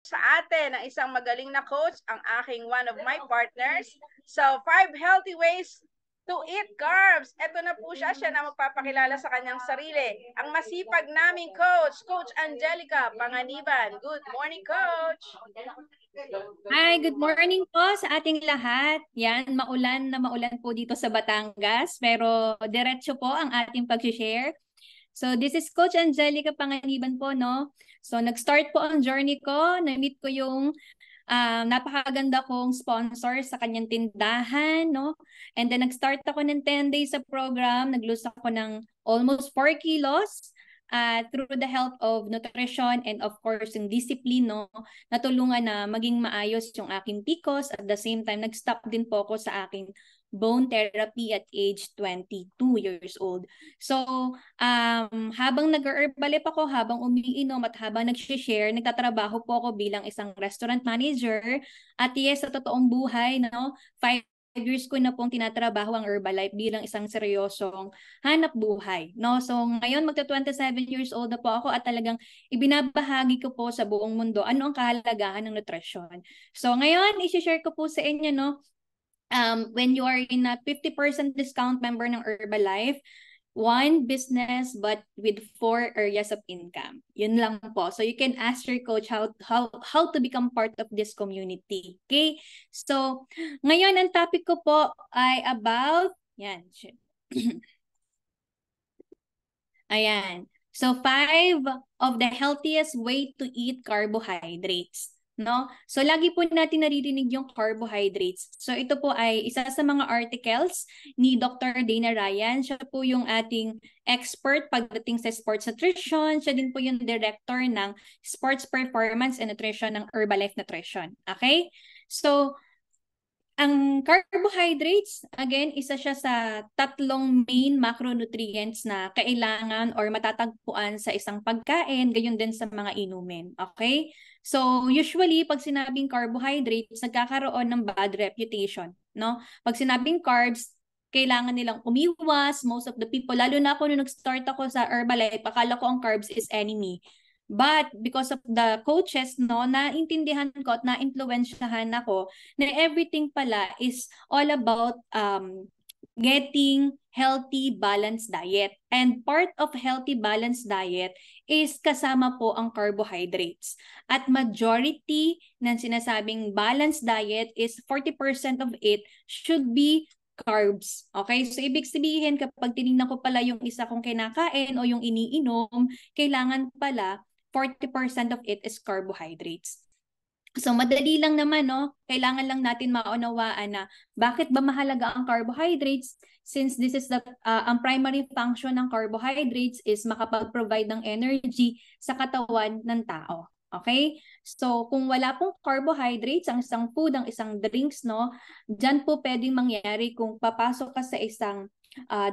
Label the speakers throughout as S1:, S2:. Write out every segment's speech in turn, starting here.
S1: sa atin ng isang magaling na coach, ang aking one of my partners. So, 5 healthy ways to eat carbs. Ito na po siya na magpapakilala sa kanyang sarili. Ang masipag naming coach, Coach Angelica Panganiban. Good morning, Coach!
S2: Hi, good morning po sa ating lahat. Yan, maulan po dito sa Batangas, pero diretso po ang ating pag-share. So this is Coach Angelica Panganiban po, no? So nag-start po ang journey ko, na-meet ko yung napakaganda kong sponsor sa kanyang tindahan, no? And then nag-start ako ng 10 days sa program, nag-lose ako ng almost 4 kilos. Through the help of nutrition and of course yung discipline, no, natulungan na maging maayos yung aking PCOS. At the same time, nag-stop din po ako sa aking bone therapy at age 22 years old. So, habang nag-herbalife ako, habang umiinom at habang nag-share, nagtatrabaho po ako bilang isang restaurant manager. At yes, sa totoong buhay, no, 5 years ko na pong tinatrabaho ang Herbalife bilang isang seryosong hanap buhay, no? So ngayon magta-27 years old na po ako at talagang ibinabahagi ko po sa buong mundo ano ang kahalagahan ng nutrition. So ngayon i-share ko po sa inyo, no, when you are in a 50% discount member ng Herbalife, one business but with 4 areas of income. Yun lang po. So you can ask your coach how to become part of this community. Okay? So ngayon ang topic ko po ay about yan. Ayan. So 5 of the healthiest way to eat carbohydrates. No? So lagi po natin naririnig yung carbohydrates. So ito po ay isa sa mga articles ni Dr. Dana Ryan. Siya po yung ating expert pagdating sa sports nutrition. Siya din po yung director ng sports performance and nutrition ng Herbalife Nutrition. Okay? So ang carbohydrates, again, isa siya sa 3 main macronutrients na kailangan or matatagpuan sa isang pagkain, gayon din sa mga inumin. Okay? So, usually, pag sinabing carbohydrates, nagkakaroon ng bad reputation. No? Pag sinabing carbs, kailangan nilang umiwas. Most of the people, lalo na ako nung nag-start ako sa Herbalife, akala ko ang carbs is enemy. But because of the coaches, no, naintindihan ko at na-influensyahan ako na everything pala is all about getting healthy, balanced diet. And part of healthy, balanced diet is kasama po ang carbohydrates. At majority ng sinasabing balanced diet is 40% of it should be carbs. Okay? So, ibig sabihin, kapag tinignan ko pala yung isa kong kinakain o yung iniinom, kailangan pala 40% of it is carbohydrates. So, madali lang naman, no? Kailangan lang natin maunawaan na bakit ba mahalaga ang carbohydrates, since this is ang primary function ng carbohydrates is makapag-provide ng energy sa katawan ng tao. Okay? So, kung wala pong carbohydrates, ang isang food, ang isang drinks, no? Diyan po pwedeng mangyari kung papasok ka sa isang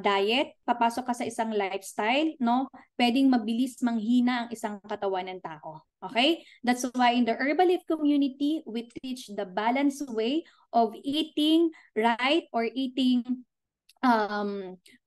S2: diet, papasok ka sa isang lifestyle, no? Pwedeng mabilis manghina ang isang katawan ng tao. Okay? That's why in the Herbalife community, we teach the balanced way of eating right or eating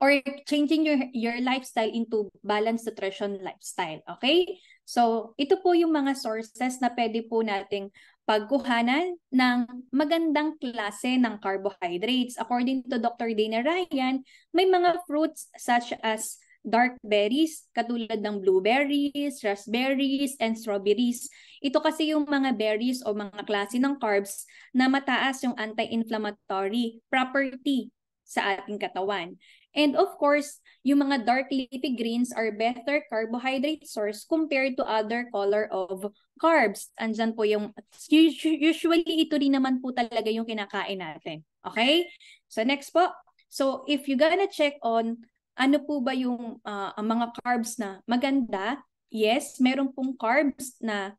S2: or changing your lifestyle into balanced nutrition lifestyle. Okay? So, ito po yung mga sources na pwede po nating pagkuhanan ng magandang klase ng carbohydrates. According to Dr. Dana Ryan, may mga fruits such as dark berries, katulad ng blueberries, raspberries, and strawberries. Ito kasi yung mga berries o mga klase ng carbs na mataas yung anti-inflammatory property sa ating katawan. And of course, yung mga dark leafy greens are better carbohydrate source compared to other color of carbs. Andyan po yung, usually ito rin naman po talaga yung kinakain natin. Okay? So next po. So if you gonna check on ano po ba yung ang mga carbs na maganda, yes, meron pong carbs na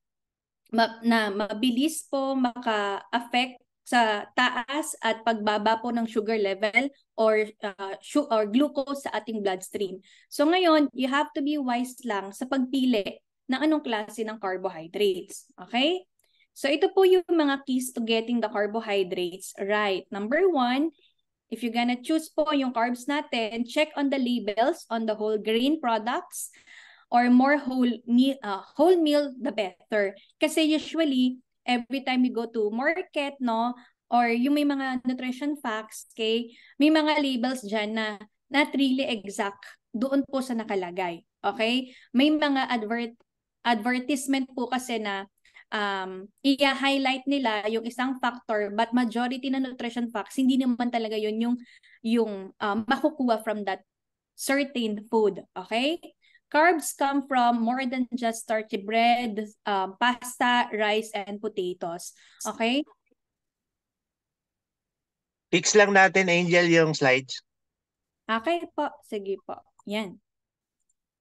S2: mabilis po maka-affect sa taas at pagbaba po ng sugar level or glucose sa ating bloodstream. So ngayon, you have to be wise lang sa pagpili ng anong klase ng carbohydrates. Okay? So ito po yung mga keys to getting the carbohydrates right. Number 1, if you're gonna choose po yung carbs natin, check on the labels on the whole grain products, or more whole meal, the better. Kasi usually, every time you go to market, no, or yung may mga nutrition facts, okay, may mga labels dyan na not really exact doon po sa nakalagay. Okay? May mga advertisement po kasi na i-highlight nila yung isang factor, but majority na nutrition facts, hindi naman talaga yun yung makukuha from that certain food. Okay? Carbs come from more than just starchy bread, pasta, rice, and potatoes. Okay?
S3: Fix lang natin, Angel, yung slides.
S2: Okay po. Sige po. Yan.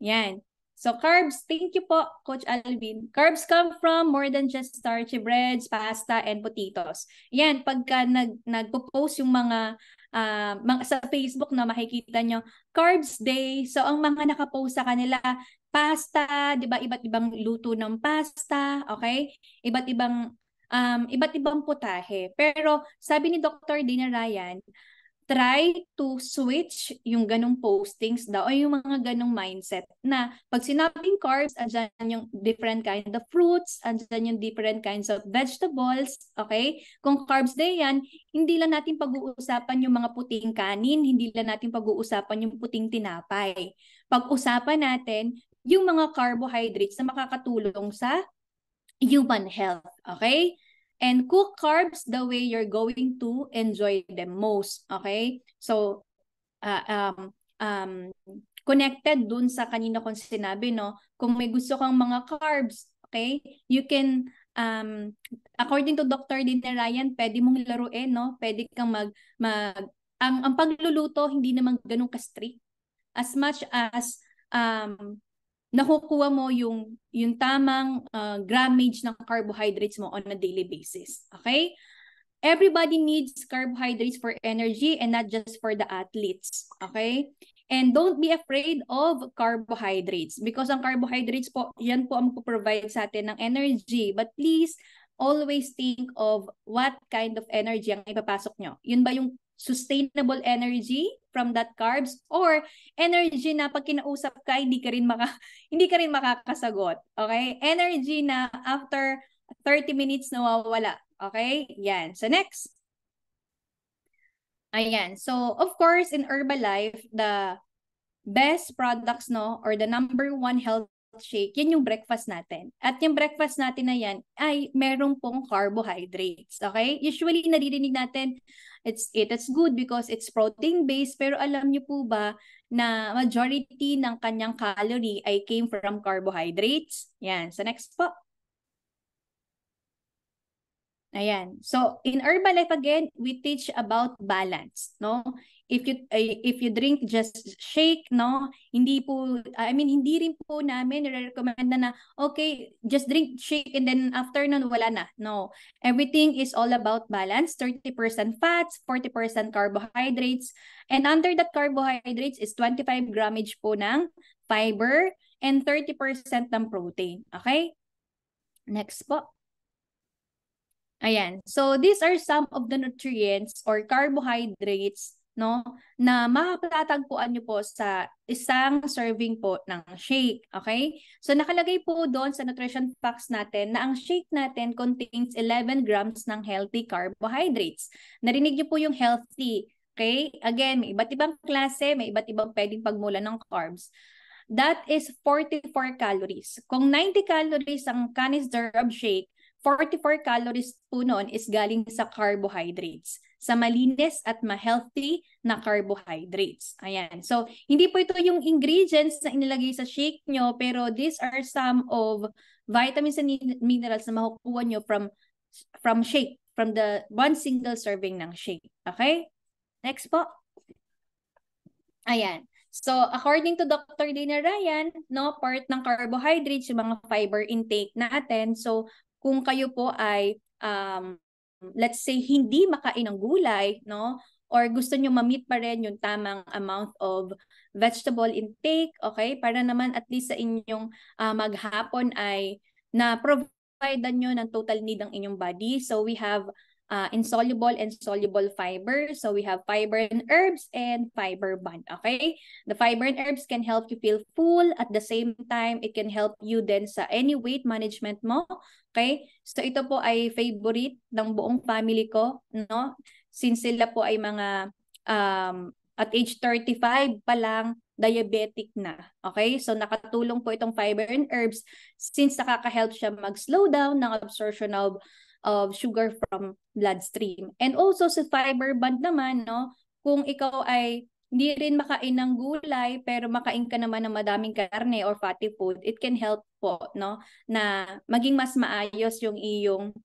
S2: Yan. So carbs, thank you po, Coach Alvin. Carbs come from more than just starchy breads, pasta, and potatoes. Yan, pagka nagpo-post yung mga sa Facebook na makikita nyo, Carbs Day. So ang mga nakapost sa kanila, pasta, di ba? Iba't ibang luto ng pasta, okay? Iba't ibang putahe. Pero sabi ni Dr. Dina Ryan, try to switch yung ganong postings daw o yung mga ganong mindset na pag sinabing carbs, andyan yung different kind of fruits, andyan yung different kinds of vegetables, okay? Kung carbs day yan, hindi lang natin pag-uusapan yung mga puting kanin, hindi lang natin pag-uusapan yung puting tinapay. Pag-usapan natin yung mga carbohydrates na makakatulong sa human health, okay? And cook carbs the way you're going to enjoy them most. Okay? So, connected dun sa kanina kong sinabi, no? Kung may gusto kang mga carbs, okay? You can, according to Dr. Dina Ryan, pwede mong laruin, no? Pwede kang ang pagluluto, hindi naman ganun ka-strict. As much as, nakukuha mo yung tamang grammage ng carbohydrates mo on a daily basis. Okay? Everybody needs carbohydrates for energy and not just for the athletes. Okay? And don't be afraid of carbohydrates because ang carbohydrates po, yan po ang provide sa atin ng energy. But please, always think of what kind of energy ang ipapasok nyo. Yun ba yung sustainable energy from that carbs or energy na pag kinausap ka hindi ka rin makakasagot. Okay? Energy na after 30 minutes nawawala. Okay? Yan. So next. Ayan. So of course in Herbalife, the best products, no, or the number one health shake, yan yung breakfast natin. At yung breakfast natin na yan ay merong pong carbohydrates. Okay? Usually naririnig natin it's good because it's protein-based, pero alam niyo po ba na majority ng kanyang calorie ay came from carbohydrates? Yan. So next po. Ayan. So in Herbalife again, we teach about balance, no? If you drink just shake, no, hindi rin po namin recommend na okay, just drink shake and then after nun wala na. No. Everything is all about balance. 30% fats, 40% carbohydrates, and under that carbohydrates is 25 grammage po ng fiber and 30% ng protein. Okay? Next po. Ayan. So these are some of the nutrients or carbohydrates, no, na mapatatagpuan nyo po sa isang serving po ng shake. Okay? So nakalagay po doon sa nutrition facts natin na ang shake natin contains 11 grams ng healthy carbohydrates. Narinig nyo po yung healthy. Okay? Again, may iba't ibang klase, may iba't ibang pwedeng pagmula ng carbs. That is 44 calories. Kung 90 calories ang canister of shake, 44 calories po noon is galing sa carbohydrates. Sa malinis at ma-healthy na carbohydrates. Ayan. So, hindi po ito yung ingredients na inilagay sa shake nyo, pero these are some of vitamins and minerals na makukuha nyo from shake, from the one single serving ng shake. Okay? Next po. Ayan. So, according to Dr. Dina Ryan, no, part ng carbohydrates, yung mga fiber intake natin. So, kung kayo po ay, let's say, hindi makain ng gulay, no? Or gusto nyo ma-meet pa rin yung tamang amount of vegetable intake, okay? Para naman at least sa inyong maghapon ay na-provide nyo ng total need ng inyong body. So we have insoluble and soluble fiber. So we have fiber and herbs and fiber bond. Okay? The fiber and herbs can help you feel full. At the same time, it can help you din sa any weight management mo. Okay? So ito po ay favorite ng buong family ko, no? Since sila po ay mga at age 35 pa lang, diabetic na. Okay? So nakatulong po itong fiber and herbs since nakaka-help siya mag-slow down ng absorption of sugar from bloodstream. And also sa fiber band naman, no, kung ikaw ay hindi rin makain ng gulay pero makain ka naman ng madaming karne or fatty food, it can help po, no, na maging mas maayos yung iyong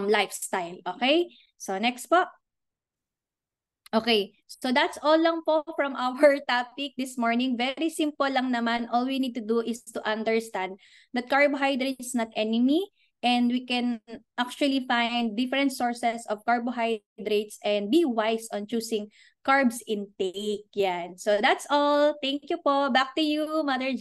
S2: lifestyle. Okay? So next po. Okay, so that's all lang po from our topic this morning. Very simple lang naman. All we need to do is to understand that carbohydrate is not enemy, and we can actually find different sources of carbohydrates and be wise on choosing carbs intake. Yan. So that's all. Thank you po. Back to you, Mother Jen.